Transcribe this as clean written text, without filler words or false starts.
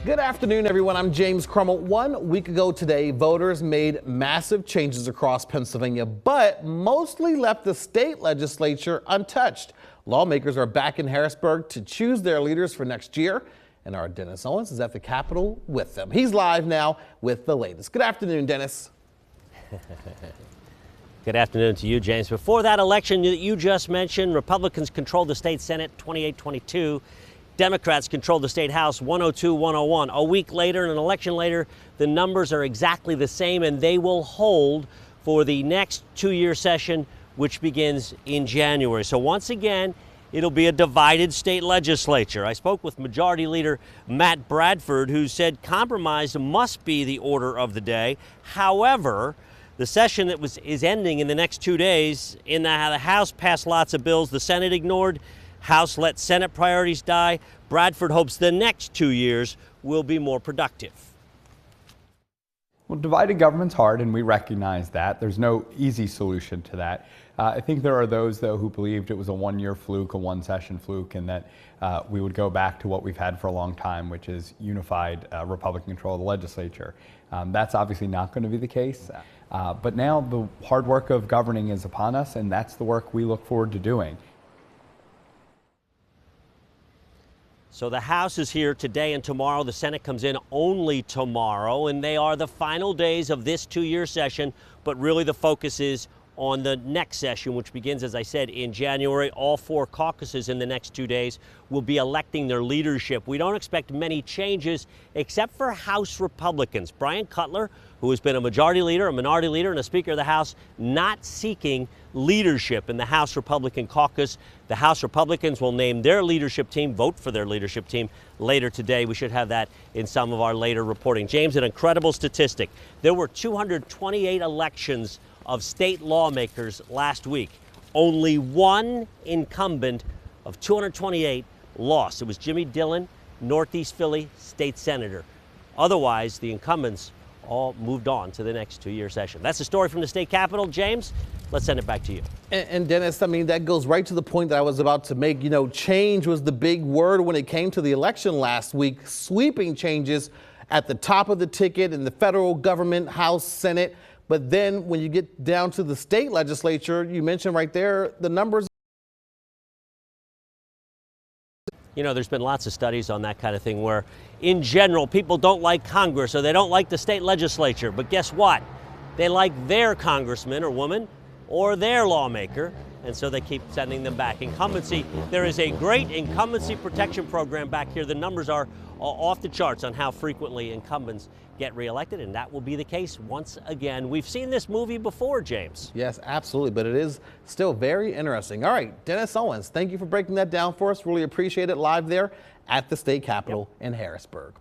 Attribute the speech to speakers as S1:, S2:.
S1: Good afternoon, everyone. I'm James Crummell. 1 week ago today, voters made massive changes across Pennsylvania, but mostly left the state legislature untouched. Lawmakers are back in Harrisburg to choose their leaders for next year, and our Dennis Owens is at the Capitol with them. He's live now with the latest. Good afternoon, Dennis.
S2: Good afternoon to you, James. Before that election that you just mentioned, Republicans controlled the state Senate 28-22. Democrats controlled the state House 102-101. A week later, and an election later, the numbers are exactly the same, and they will hold for the next two-year session, which begins in January. So once again, it'll be a divided state legislature. I spoke with Majority Leader Matt Bradford, who said compromise must be the order of the day. However, the session that is ending in the next 2 days, in the House passed lots of bills the Senate ignored. House let Senate priorities die. Bradford hopes the next 2 years will be more productive.
S3: Well, divided government's hard, and we recognize that. There's no easy solution to that. I think there are those, though, who believed it was a one-year fluke, a one-session fluke, and that we would go back to what we've had for a long time, which is unified Republican control of the legislature. That's obviously not going to be the case. But now the hard work of governing is upon us, and that's the work we look forward to doing.
S2: So the House is here today and tomorrow. The Senate comes in only tomorrow, and they are the final days of this two-year session, but really the focus is on the next session, which begins, as I said, in January. All four caucuses in the next 2 days will be electing their leadership. We don't expect many changes except for House Republicans. Brian Cutler, who has been a majority leader, a minority leader, and a Speaker of the House, not seeking leadership in the House Republican caucus. The House Republicans will name their leadership team, vote for their leadership team later today. We should have that in some of our later reporting. James, an incredible statistic. There were 228 elections of state lawmakers last week. Only one incumbent of 228 lost. It was Jimmy Dillon, Northeast Philly state senator. Otherwise, the incumbents all moved on to the next two-year session. That's the story from the state capitol. James, let's send it back to you.
S1: And Dennis, I mean, that goes right to the point that I was about to make. You know, change was the big word when it came to the election last week. Sweeping changes at the top of the ticket in the federal government, House, Senate. But then when you get down to the state legislature, you mentioned right there, the numbers.
S2: You know, there's been lots of studies on that kind of thing where, in general, people don't like Congress or they don't like the state legislature. But guess what? They like their congressman or woman or their lawmaker, and so they keep sending them back. Incumbency, there is a great incumbency protection program back here. The numbers are off the charts on how frequently incumbents get reelected, and that will be the case once again. We've seen this movie before, James.
S1: Yes, absolutely, but it is still very interesting. All right, Dennis Owens, thank you for breaking that down for us. Really appreciate it live there at the state capitol in Harrisburg.